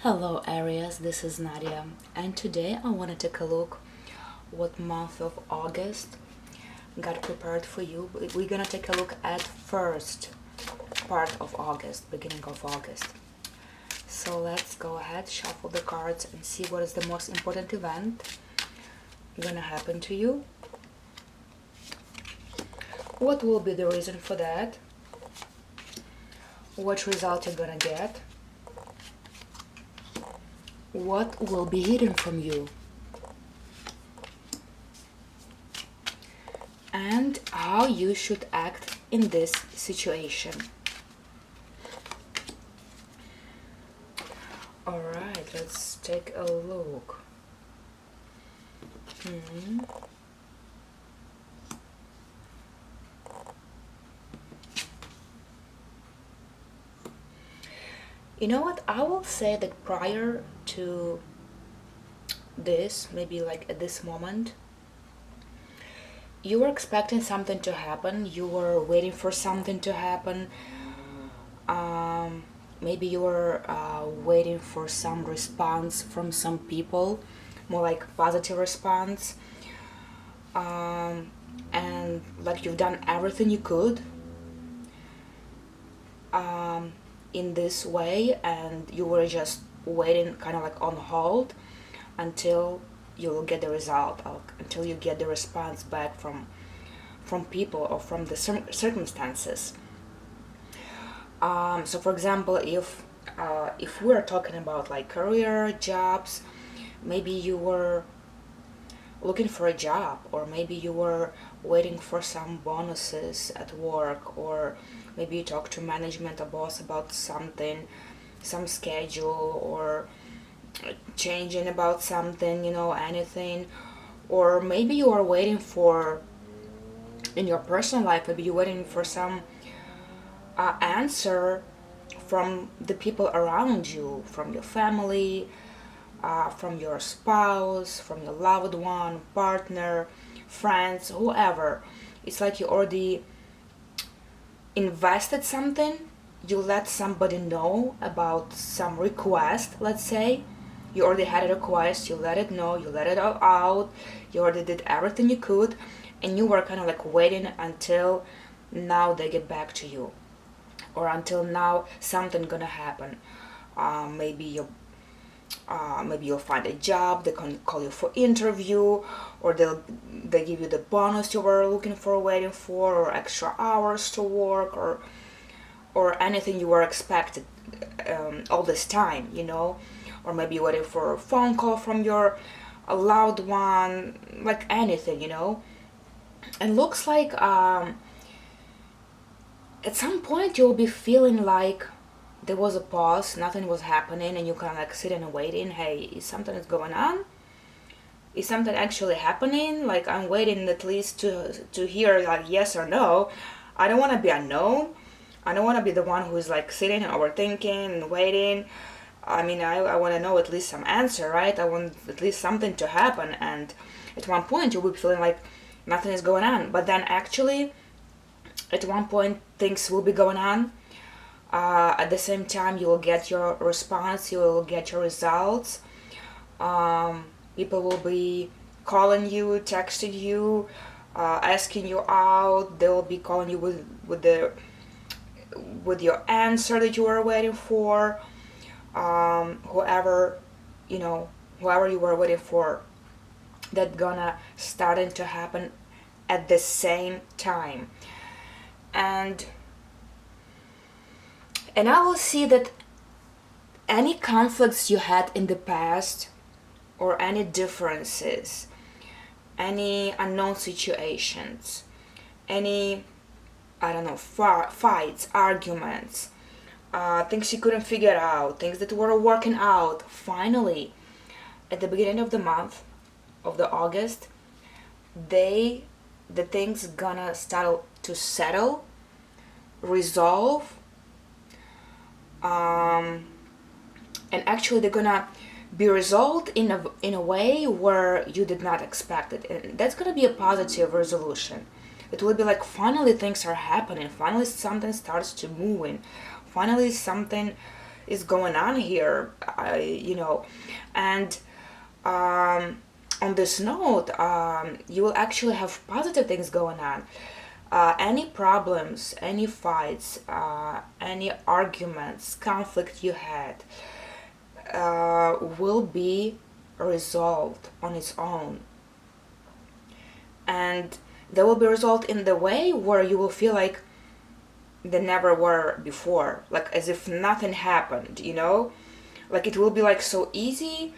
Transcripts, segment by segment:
Hello Aries, this is Nadia, and today I want to take a look what month of August got prepared for you. We're gonna take a look at first part of August, beginning of August. So let's go ahead, shuffle the cards and see what is the most important event gonna happen to you. What will be the reason for that? What result you're gonna get? What will be hidden from you? And how you should act in this situation. Alright, let's take a look. You know what? I will say that prior to this, maybe like at this moment, you were expecting something to happen. You were waiting for something to happen. Maybe you were waiting for some response from some people, more like positive response. And like you've done everything you could in this way, and you were just waiting kind of like on hold until you'll get the result, until you get the response back from people or from the circumstances. So for example, if we're talking about like career jobs, maybe you were looking for a job, or maybe you were waiting for some bonuses at work, or maybe you talked to management or boss about something, some schedule, or changing about something, anything. Or maybe you are waiting for, in your personal life, maybe you're waiting for some answer from the people around you, from your family, from your spouse, from your loved one, partner, friends, whoever. It's like you already invested something, you let somebody know about some request, let's say. You already had a request, you let it know, you let it all out, you already did everything you could, and you were kind of like waiting until now they get back to you, or until now something gonna happen. Maybe you'll find a job, they can call you for interview, or they give you the bonus you were looking for, waiting for, or extra hours to work, or anything you were expected all this time, or maybe you're waiting for a phone call from your loved one, like anything, and looks like at some point you'll be feeling like there was a pause, nothing was happening, and you kind of like sitting and waiting. Hey, is something is going on? Is something actually happening? Like I'm waiting at least to hear like yes or no. I don't want to be unknown. I don't want to be the one who's like sitting and overthinking and waiting. I mean, I want to know at least some answer, right? I want at least something to happen. And at one point you'll be feeling like nothing is going on, but then actually at one point things will be going on. At the same time, you will get your response, you will get your results. People will be calling you, texting you, asking you out. They will be calling you with your answer that you were waiting for. Whoever you were waiting for, that gonna starting to happen at the same time. And I will see that any conflicts you had in the past, or any differences, any unknown situations, any, I don't know, fights, arguments, things you couldn't figure out, things that were working out, finally, at the beginning of the month, of the August, the things gonna start to settle, resolve, and actually they're gonna be resolved in a way where you did not expect it, and that's gonna be a positive resolution. It will be like finally things are happening, finally something starts to moving, finally something is going on here? And on this note, you will actually have positive things going on. Any problems, any fights, any arguments, conflict you had will be resolved on its own. And they will be resolved in the way where you will feel like they never were before, like as if nothing happened, like it will be like so easy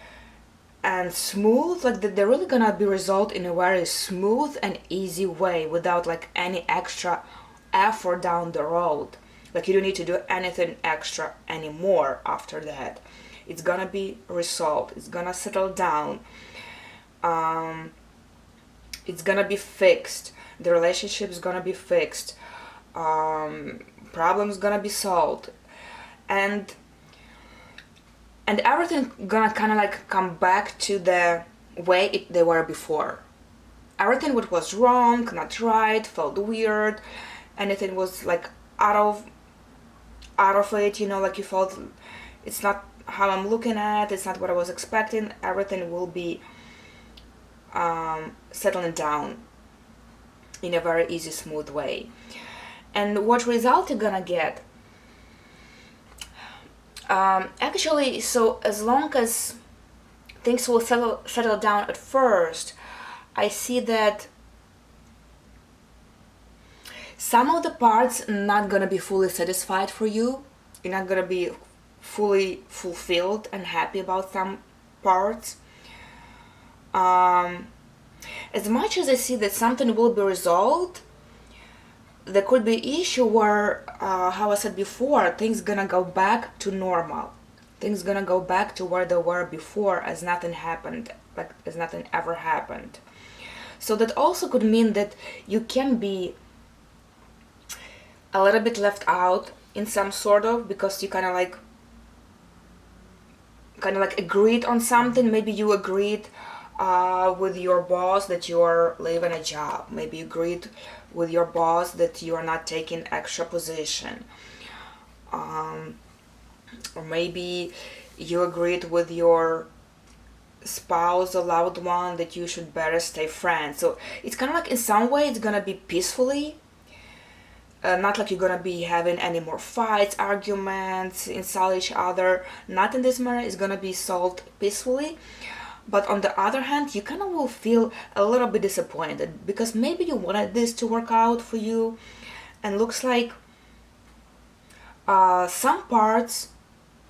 and smooth, like that they're really gonna be resolved in a very smooth and easy way without like any extra effort down the road. Like you don't need to do anything extra anymore after that. It's gonna be resolved, it's gonna settle down, it's gonna be fixed, the relationship is gonna be fixed, problems gonna be solved, and everything gonna kind of like come back to the way they were before. Everything what was wrong, not right, felt weird, anything was like out of it, like you felt it's not how I'm looking at, it's not what I was expecting. Everything will be settling down in a very easy, smooth way. And what result you're gonna get? Actually, so as long as things will settle down at first, I see that some of the parts not gonna be fully satisfied for you. You're not gonna be fully fulfilled and happy about some parts. As much as I see that something will be resolved, there could be issue where, how I said before, things gonna go back to normal. Things gonna go back to where they were before, as nothing happened, like as nothing ever happened. So that also could mean that you can be a little bit left out in some sort of, because you kind of like agreed on something. Maybe you agreed with your boss that you are leaving a job. Maybe you agreed with your boss that you are not taking extra position. Or maybe you agreed with your spouse or loved one that you should better stay friends. So it's kind of like in some way it's gonna be peacefully. Not like you're gonna be having any more fights, arguments, insult each other. Not in this manner. It's gonna be solved peacefully. But on the other hand, you kind of will feel a little bit disappointed because maybe you wanted this to work out for you, and looks like some parts,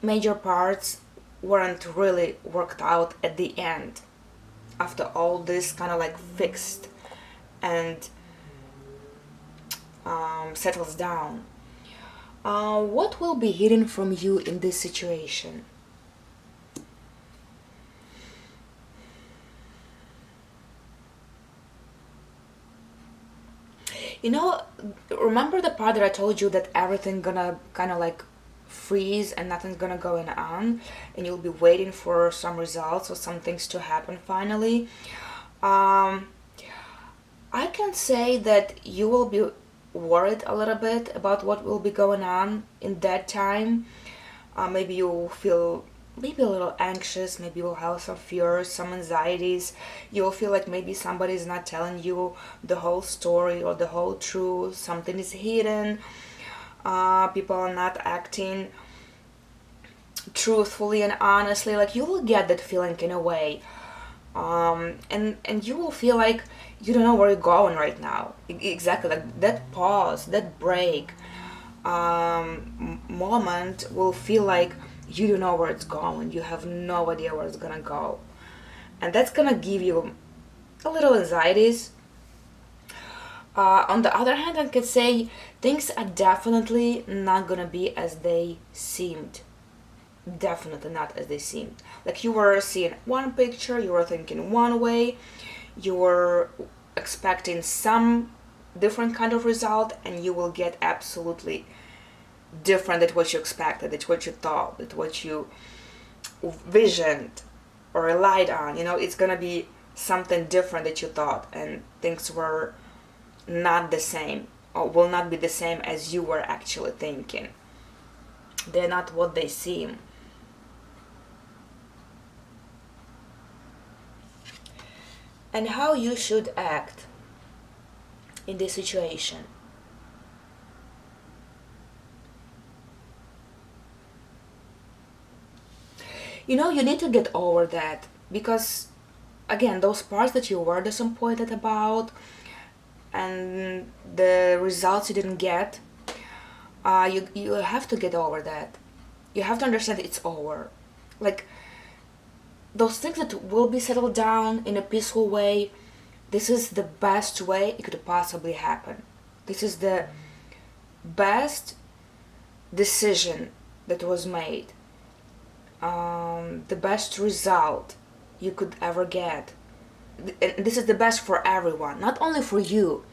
major parts, weren't really worked out at the end after all this kind of like fixed and settles down. What will be hidden from you in this situation? Remember the part that I told you that everything gonna kind of like freeze and nothing's gonna go on, and you'll be waiting for some results or some things to happen finally? I can say that you will be worried a little bit about what will be going on in that time. Maybe you'll feel maybe a little anxious, maybe you'll have some fears, some anxieties. You'll feel like maybe somebody's not telling you the whole story or the whole truth, something is hidden, people are not acting truthfully and honestly. Like you will get that feeling in a way, and you will feel like you don't know where you're going right now. Exactly, like that pause, that break moment will feel like you don't know where it's going. You have no idea where it's gonna go, and that's gonna give you a little anxieties. On the other hand, I could say things are definitely not gonna be as they seemed. Definitely not as they seemed. Like you were seeing one picture, you were thinking one way, you were expecting some different kind of result, and you will get absolutely different than what you expected, than what you thought, than what you visioned or relied on. It's gonna be something different that you thought, and things were not the same, or will not be the same as you were actually thinking. They're not what they seem. And how you should act in this situation. You know, you need to get over that, because again, those parts that you were disappointed about and the results you didn't get, you have to get over that. You have to understand it's over. Like, those things that will be settled down in a peaceful way, this is the best way it could possibly happen. This is the best decision that was made, the best result you could ever get. And this is the best for everyone, not only for you.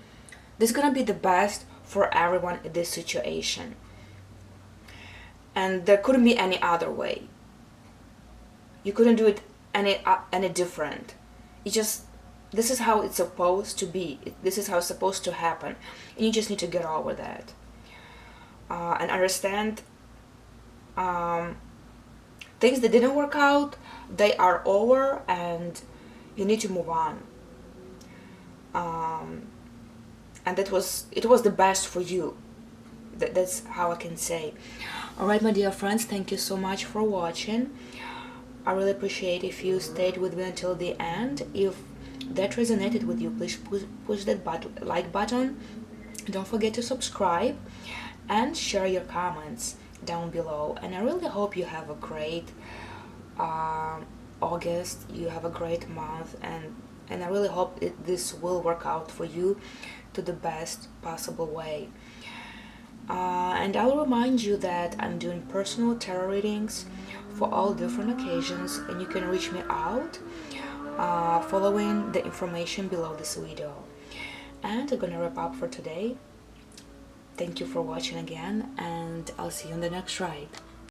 This is gonna be the best for everyone in this situation. And there couldn't be any other way. You couldn't do it any different. It just, this is how it's supposed to be. This is how it's supposed to happen. And you just need to get over that. And understand things that didn't work out, they are over, and you need to move on. And it was the best for you. That's how I can say. Alright, my dear friends, thank you so much for watching. I really appreciate if you stayed with me until the end. If that resonated with you, please push that like button. Don't forget to subscribe and share your comments down below. And I really hope you have a great August. You have a great month, and I really hope this will work out for you to the best possible way. And I'll remind you that I'm doing personal tarot readings for all different occasions, and you can reach me out following the information below this video. And I'm gonna wrap up for today. Thank you for watching again, and I'll see you on the next ride.